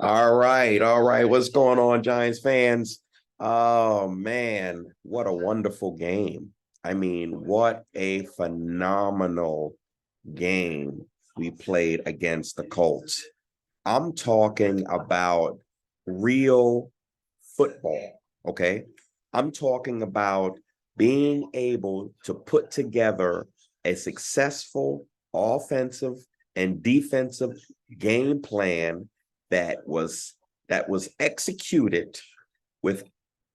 All right, all right. What's going on, Giants fans? Oh man, what a wonderful game. I mean, what a phenomenal game we played against the Colts. I'm talking about real football, okay? I'm talking about being able to put together a successful offensive and defensive game plan that was that was executed with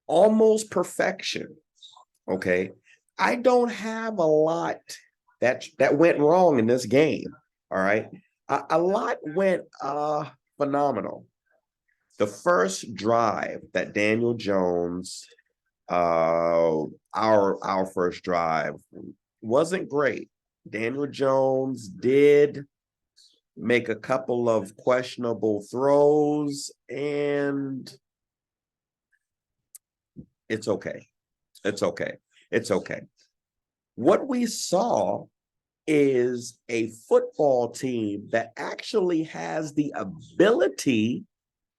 almost perfection, okay? I don't have a lot that went wrong in this game, all right? A lot went phenomenal. The first drive that Daniel Jones, our first drive wasn't great. Daniel Jones did make a couple of questionable throws, and it's okay. It's okay. It's okay. What we saw is a football team that actually has the ability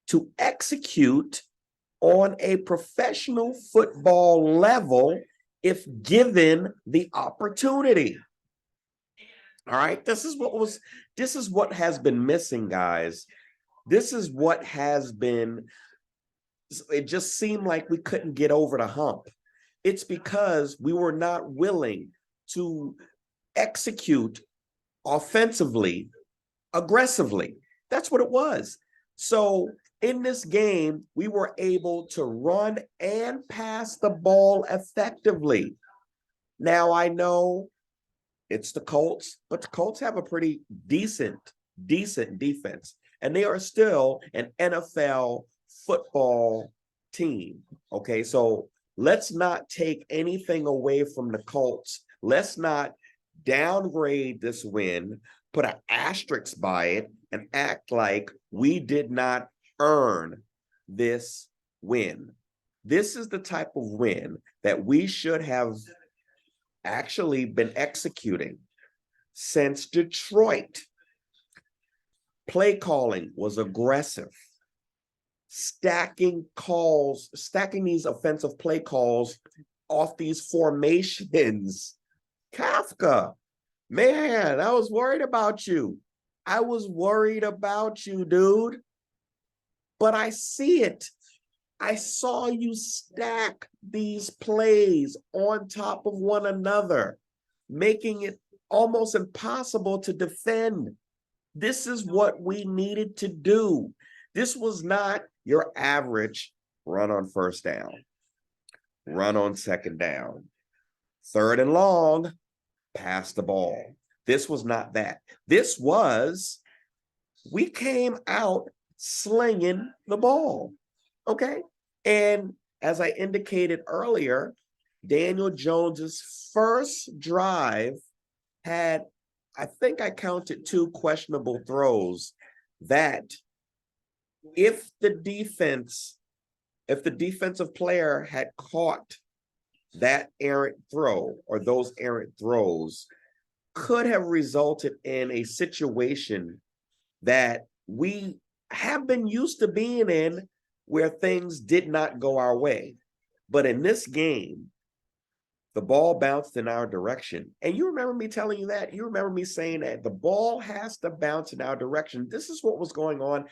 to execute on a professional football level if given the opportunity. All right, this is what has been missing, guys. This is what has been, it just seemed like we couldn't get over the hump. It's because we were not willing to execute offensively, aggressively. That's what it was. So in this game, we were able to run and pass the ball effectively. Now I know it's the Colts, but the Colts have a pretty decent defense, and they are still an NFL football team. Okay, so let's not take anything away from the Colts. Let's not downgrade this win, put an asterisk by it, and act like we did not earn this win. This is the type of win that we should have actually been executing since Detroit. Play calling was aggressive. Stacking these offensive play calls off these formations. Kafka, man, I was worried about you. I was worried about you, dude. But I see it. I saw you stack these plays on top of one another, making it almost impossible to defend. This is what we needed to do. This was not your average run on first down, run on second down, third and long, pass the ball. This was not that. This was, we came out slinging the ball. Okay. And as I indicated earlier, Daniel Jones's first drive had, I think I counted 2 questionable throws that if the defensive player had caught that errant throw or those errant throws, could have resulted in a situation that we have been used to being in where things did not go our way. But in this game, the ball bounced in our direction. And you remember me telling you that? You remember me saying that the ball has to bounce in our direction. This is what was going on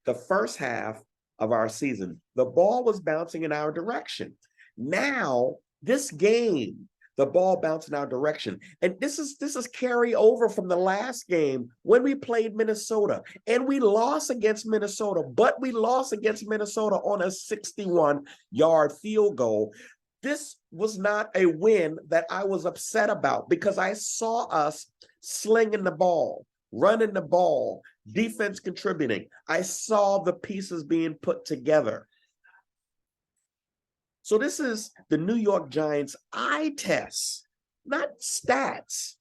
the first half of our season. The ball was bouncing in our direction. Now, this game, the ball bounced in our direction. And this is carry over from the last game when we played Minnesota. And we lost against Minnesota, but we lost against Minnesota on a 61-yard field goal. This was not a win that I was upset about because I saw us slinging the ball, running the ball, defense contributing. I saw the pieces being put together. So this is the New York Giants eye test, not stats.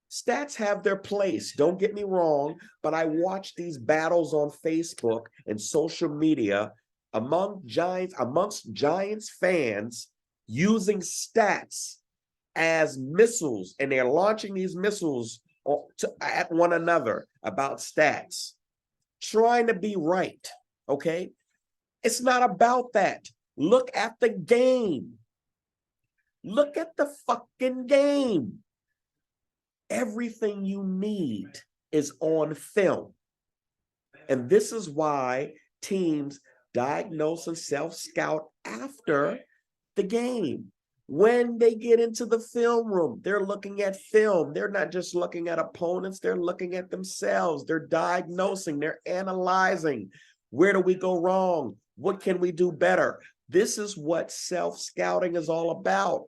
Stats have their place, don't get me wrong, but I watch these battles on Facebook and social media amongst Giants fans using stats as missiles, and they're launching these missiles at one another about stats, trying to be right. okay? It's not about that. Look at the game. Look at the fucking game. Everything you need is on film. And this is why teams diagnose and self-scout after the game. When they get into the film room, they're looking at film. They're not just looking at opponents, they're looking at themselves. They're diagnosing, they're analyzing. Where do we go wrong? What can we do better? This is what self-scouting is all about.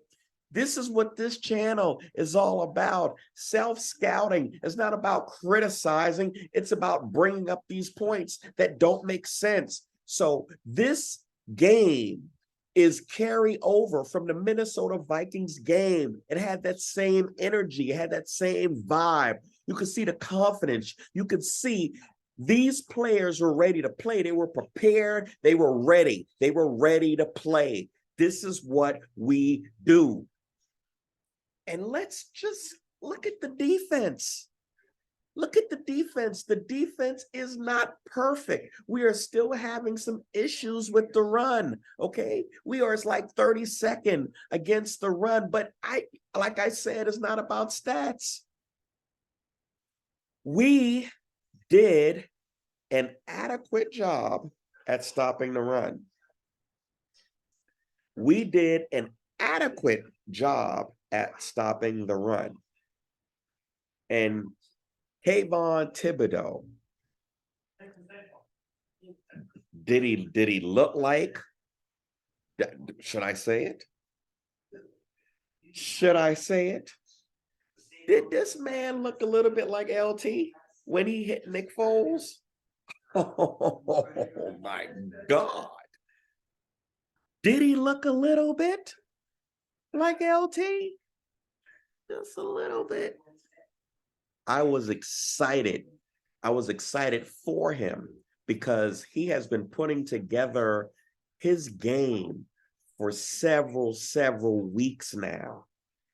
This is what this channel is all about. Self-scouting is not about criticizing. It's about bringing up these points that don't make sense. So this game is carry over from the Minnesota Vikings game. It had that same energy. It had that same vibe. You could see the confidence. You could see these players were ready to play. They were prepared. They were ready. They were ready to play. This is what we do. And let's just look at the defense. Look at the defense. The defense is not perfect. We are still having some issues with the run, okay? We are like 32nd against the run, but like I said, it's not about stats. We did an adequate job at stopping the run. We did an adequate job at stopping the run. And Kayvon Thibodeau, did he look like, should I say it? Should I say it? Did this man look a little bit like LT when he hit Nick Foles? Oh my God. Did he look a little bit like LT? Just a little bit. I was excited. I was excited for him because he has been putting together his game for several weeks now.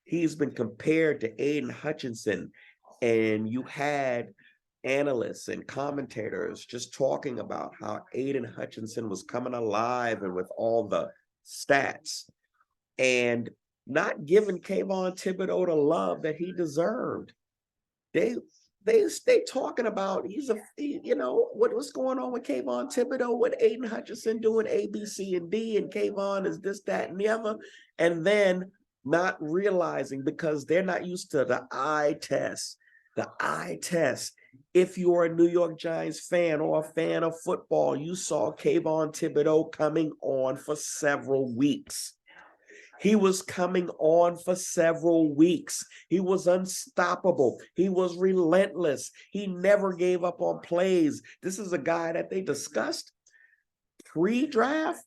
He's been compared to Aiden Hutchinson, and you had analysts and commentators just talking about how Aiden Hutchinson was coming alive and with all the stats and not giving Kayvon Thibodeau the love that he deserved. They talking about what's going on with Kayvon Thibodeau, what Aiden Hutchinson doing A, B, C, and D, and Kayvon is this, that, and the other, and then not realizing because they're not used to the eye test. The eye test. If you're a New York Giants fan or a fan of football, you saw Kayvon Thibodeau coming on for several weeks. He was coming on for several weeks. He was unstoppable. He was relentless. He never gave up on plays. This is a guy that they discussed pre-draft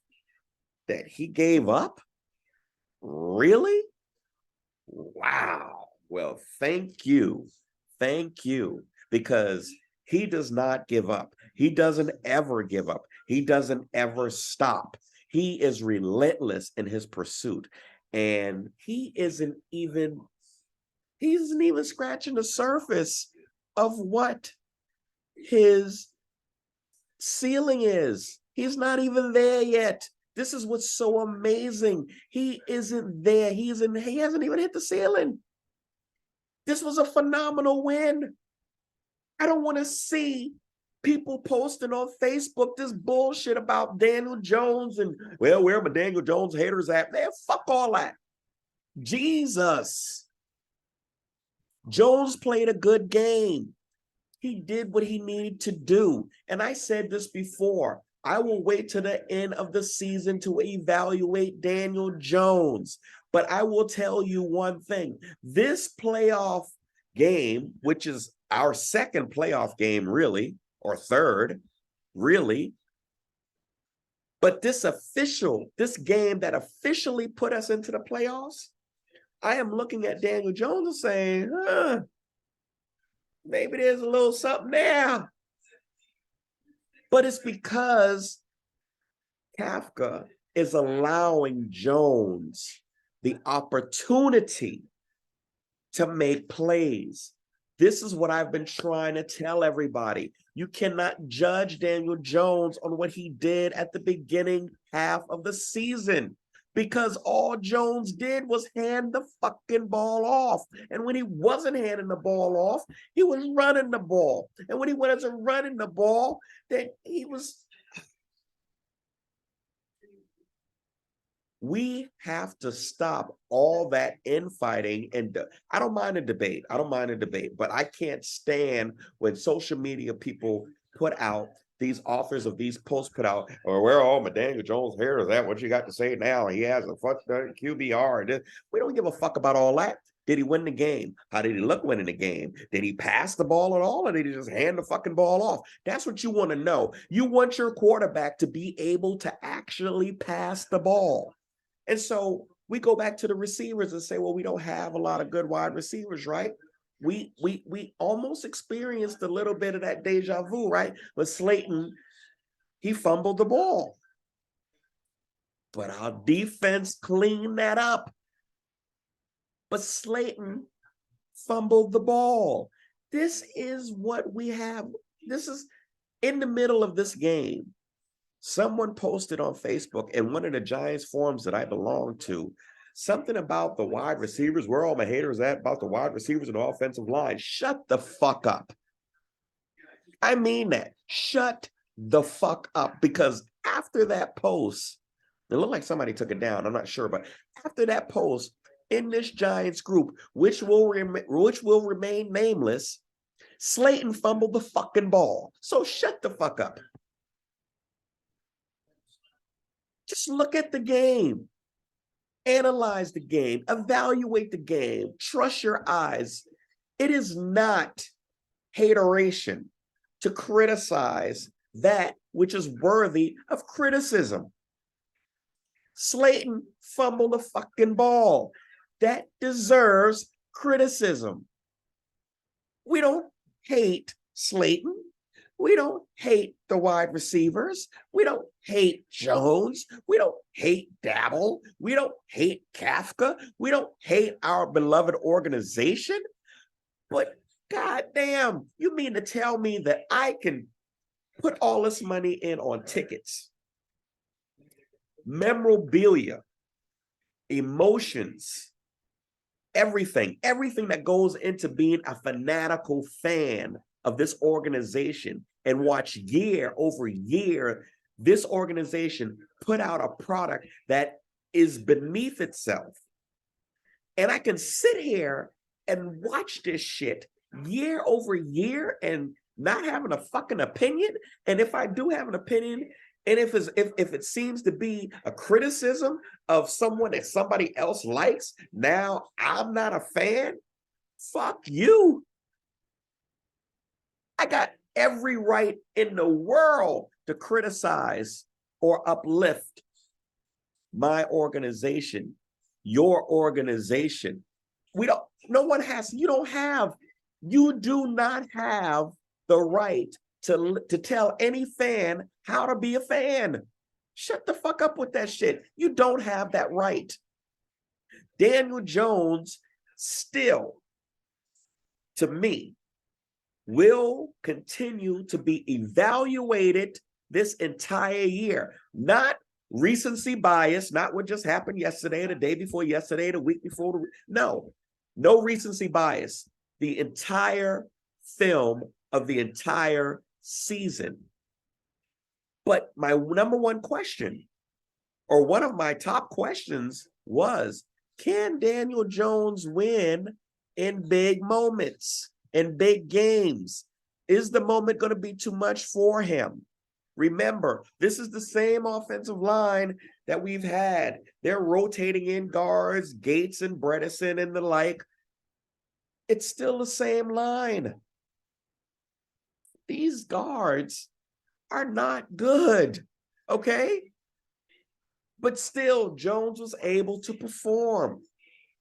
that he gave up. Really? Wow. Well, thank you. Thank you. Because he does not give up. He doesn't ever give up. He doesn't ever stop. He is relentless in his pursuit. And he isn't even scratching the surface of what his ceiling is. He's not even there yet. This is what's so amazing. He isn't there. He hasn't even hit the ceiling. This was a phenomenal win. I don't want to see people posting on Facebook this bullshit about Daniel Jones and, well, where are my Daniel Jones haters at? Man, fuck all that. Jesus. Jones played a good game. He did what he needed to do. And I said this before. I will wait to the end of the season to evaluate Daniel Jones. But I will tell you one thing. This playoff game, which is our second playoff game, really, or third, really. But this game that officially put us into the playoffs, I am looking at Daniel Jones and saying, maybe there's a little something there. But it's because Kafka is allowing Jones the opportunity to make plays. This is what I've been trying to tell everybody. You cannot judge Daniel Jones on what he did at the beginning half of the season, because all Jones did was hand the fucking ball off. And when he wasn't handing the ball off, he was running the ball. And when he wasn't running the ball, then he was... We have to stop all that infighting. And I don't mind a debate. But I can't stand when social media people put out, these authors of these posts put out, or where all my Daniel Jones hair is that? What you got to say now? He has a fuck QBR. And we don't give a fuck about all that. Did he win the game? How did he look winning the game? Did he pass the ball at all, or did he just hand the fucking ball off? That's what you want to know. You want your quarterback to be able to actually pass the ball. And so we go back to the receivers and say, well, we don't have a lot of good wide receivers, right? We almost experienced a little bit of that deja vu, right? But Slayton, he fumbled the ball. But our defense cleaned that up. But Slayton fumbled the ball. This is what we have. This is in the middle of this game. Someone posted on Facebook in one of the Giants forums that I belong to, something about the wide receivers. Where all my haters at about the wide receivers and the offensive line. Shut the fuck up. I mean that. Shut the fuck up. Because after that post, it looked like somebody took it down. I'm not sure. But after that post, in this Giants group, which will remain nameless, Slayton fumbled the fucking ball. So shut the fuck up. Just look at the game, analyze the game, evaluate the game, trust your eyes. It is not hateration to criticize that which is worthy of criticism. Slayton fumbled the fucking ball. That deserves criticism. We don't hate Slayton. We don't hate the wide receivers. We don't hate Jones. We don't hate Dabble. We don't hate Kafka. We don't hate our beloved organization. But goddamn, you mean to tell me that I can put all this money in on tickets, memorabilia, emotions, everything that goes into being a fanatical fan of this organization, and watch year over year this organization put out a product that is beneath itself. And I can sit here and watch this shit year over year and not having a fucking opinion. And if I do have an opinion, and if it seems to be a criticism of someone that somebody else likes, now I'm not a fan. Fuck you. I got every right in the world to criticize or uplift my organization, your organization. You do not have the right to tell any fan how to be a fan. Shut the fuck up with that shit. You don't have that right. Daniel Jones still, to me, will continue to be evaluated this entire year. Not recency bias, not what just happened yesterday, the day before yesterday, the week before. No recency bias. The entire film of the entire season. But my number one question, or one of my top questions, was, can Daniel Jones win in big moments? In big games? Is the moment going to be too much for him? Remember, this is the same offensive line that we've had. They're rotating in guards, Gates and Bredesen and the like. It's still the same line. These guards are not good, okay? But still, Jones was able to perform.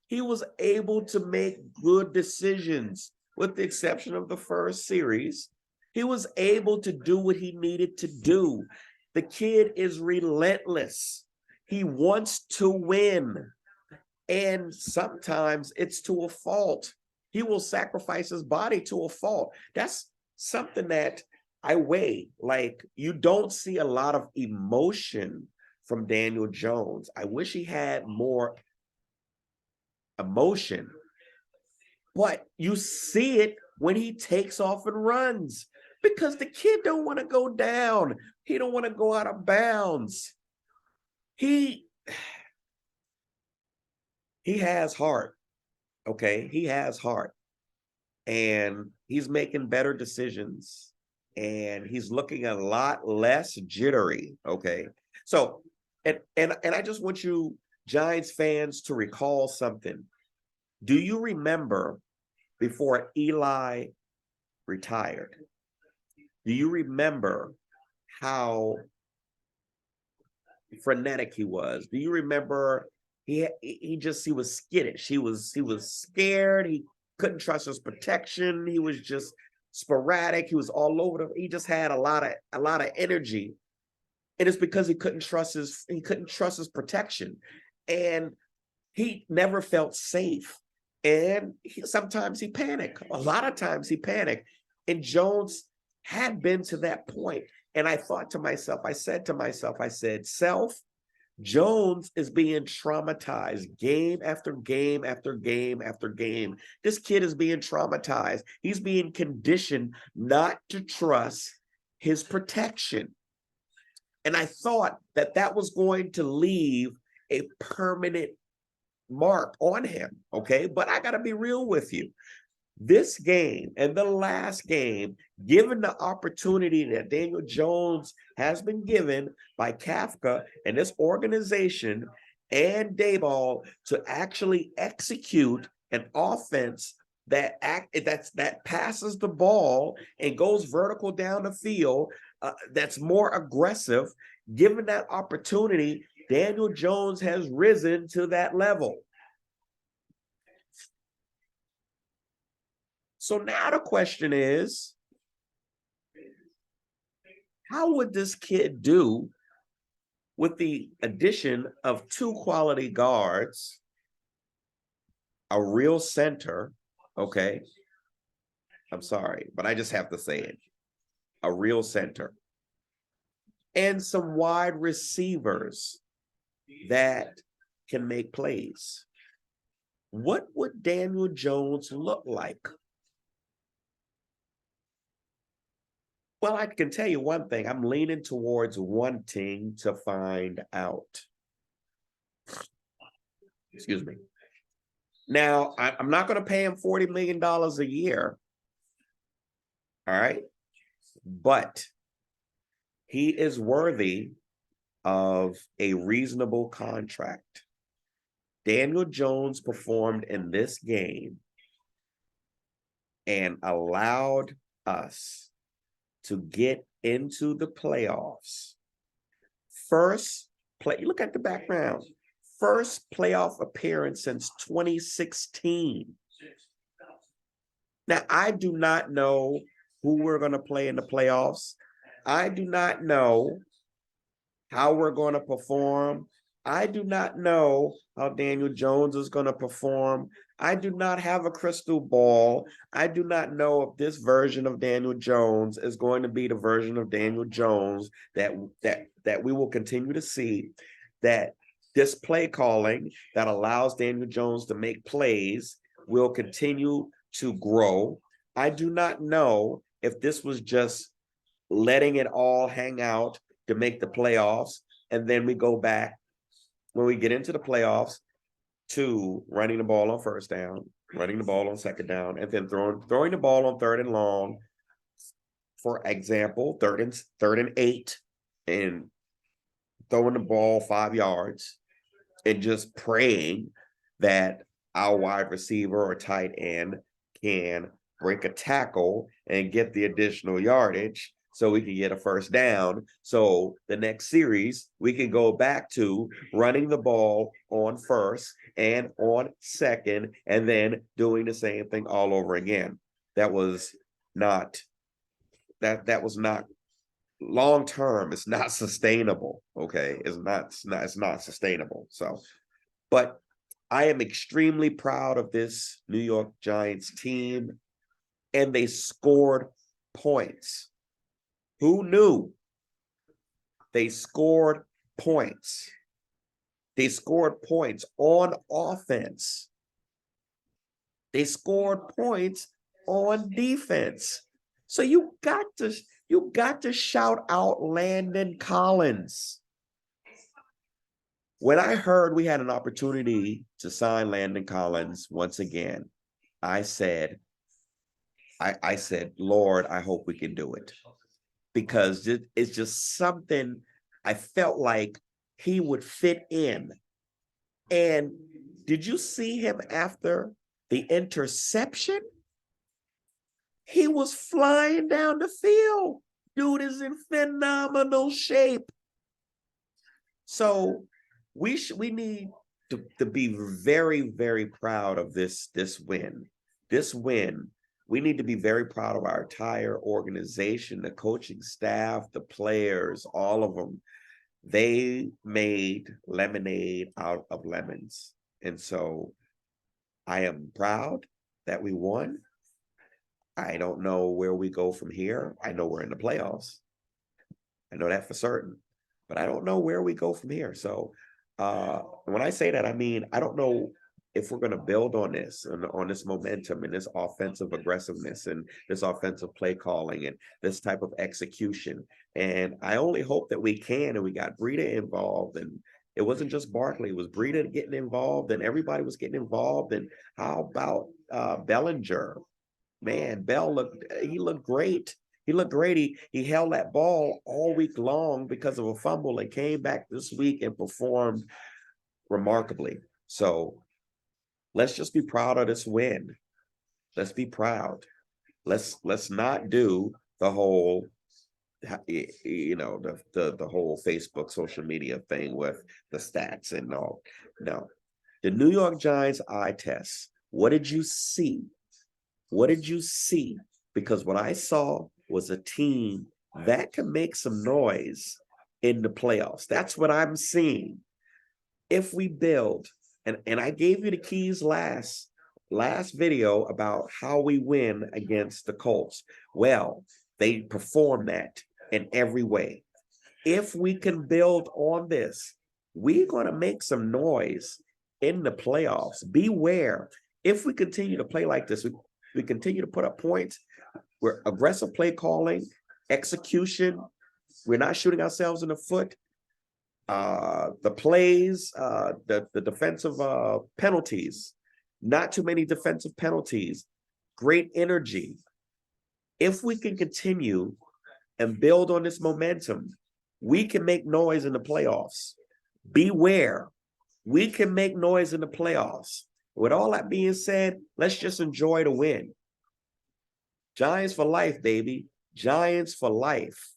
He was able to make good decisions. With the exception of the first series, he was able to do what he needed to do. The kid is relentless. He wants to win. And sometimes it's to a fault. He will sacrifice his body to a fault. That's something that I weigh. Like, you don't see a lot of emotion from Daniel Jones. I wish he had more emotion, but you see it when he takes off and runs, because the kid don't want to go down. He don't want to go out of bounds. He has heart. Okay, he has heart, and he's making better decisions, and he's looking a lot less jittery. Okay, so and I just want you Giants fans to recall something. Do you remember before Eli retired? Do you remember how frenetic he was? Do you remember he was skittish. He was scared. He couldn't trust his protection. He was just sporadic. He was all over he just had a lot of energy. And it's because he couldn't trust his protection. And he never felt safe. And sometimes he panicked. A lot of times he panicked. And Jones had been to that point. And I thought to myself, I said, self, Jones is being traumatized game after game after game after game. This kid is being traumatized. He's being conditioned not to trust his protection. And I thought that was going to leave a permanent mark on him, okay? But I got to be real with you. This game and the last game, given the opportunity that Daniel Jones has been given by Kafka and this organization and Daboll to actually execute an offense that passes the ball and goes vertical down the field, that's more aggressive, given that opportunity, Daniel Jones has risen to that level. So now the question is, how would this kid do with the addition of 2 quality guards, a real center, okay? I'm sorry, but I just have to say it. A real center, and some wide receivers that can make plays. What would Daniel Jones look like? Well, I can tell you one thing. I'm leaning towards wanting to find out. Excuse me. Now, I'm not going to pay him $40 million a year. All right. But he is worthy of a reasonable contract. Daniel Jones performed in this game and allowed us to get into the playoffs. Look at the background. First playoff appearance since 2016. Now, I do not know who we're going to play in the playoffs. I do not know how we're going to perform. I do not know how Daniel Jones is going to perform. I do not have a crystal ball. I do not know if this version of Daniel Jones is going to be the version of Daniel Jones that we will continue to see, that this play calling that allows Daniel Jones to make plays will continue to grow. I do not know if this was just letting it all hang out to make the playoffs, and then we go back when we get into the playoffs to running the ball on first down, running the ball on second down, and then throwing the ball on third and long. For example, third and 8, and throwing the ball 5 yards, and just praying that our wide receiver or tight end can break a tackle and get the additional yardage so we can get a first down. So the next series, we can go back to running the ball on first and on second, and then doing the same thing all over again. That was not long term. It's not sustainable. Okay. It's not sustainable. So, but I am extremely proud of this New York Giants team, and they scored points. Who knew? They scored points. They scored points on offense. They scored points on defense. So you got to shout out Landon Collins. When I heard we had an opportunity to sign Landon Collins once again, I said, I said, Lord, I hope we can do it. Because it's just something I felt like he would fit in. And did you see him after the interception? He was flying down the field. Dude is in phenomenal shape. So we need to be very, very proud of this win. This win, we need to be very proud of our entire organization, the coaching staff, the players, all of them. They made lemonade out of lemons. And so I am proud that we won. I don't know where we go from here. I know we're in the playoffs. I know that for certain, but I don't know where we go from here. So when I say that, I mean, I don't know if we're going to build on this and on this momentum and this offensive aggressiveness and this offensive play calling and this type of execution. And I only hope that we can. And we got Breida involved, and it wasn't just Barkley, it was Breida getting involved, and everybody was getting involved. And how about Bellinger? Man, he looked great. He looked great. He held that ball all week long because of a fumble and came back this week and performed remarkably. So let's just be proud of this win. Let's be proud. Let's not do the whole, the whole Facebook social media thing with the stats and all. No, the New York Giants eye test. What did you see? What did you see? Because what I saw was a team that can make some noise in the playoffs. That's what I'm seeing. If we build, and I gave you the keys last video about how we win against the Colts. Well, they perform that in every way. If we can build on this, we're going to make some noise in the playoffs. Beware. If we continue to play like this, we continue to put up points. We're aggressive play calling, execution. We're not shooting ourselves in the foot. The plays, the defensive penalties, not too many defensive penalties, great energy. If we can continue and build on this momentum, we can make noise in the playoffs. Beware, we can make noise in the playoffs. With all that being said, let's just enjoy the win. Giants for life, baby. Giants for life.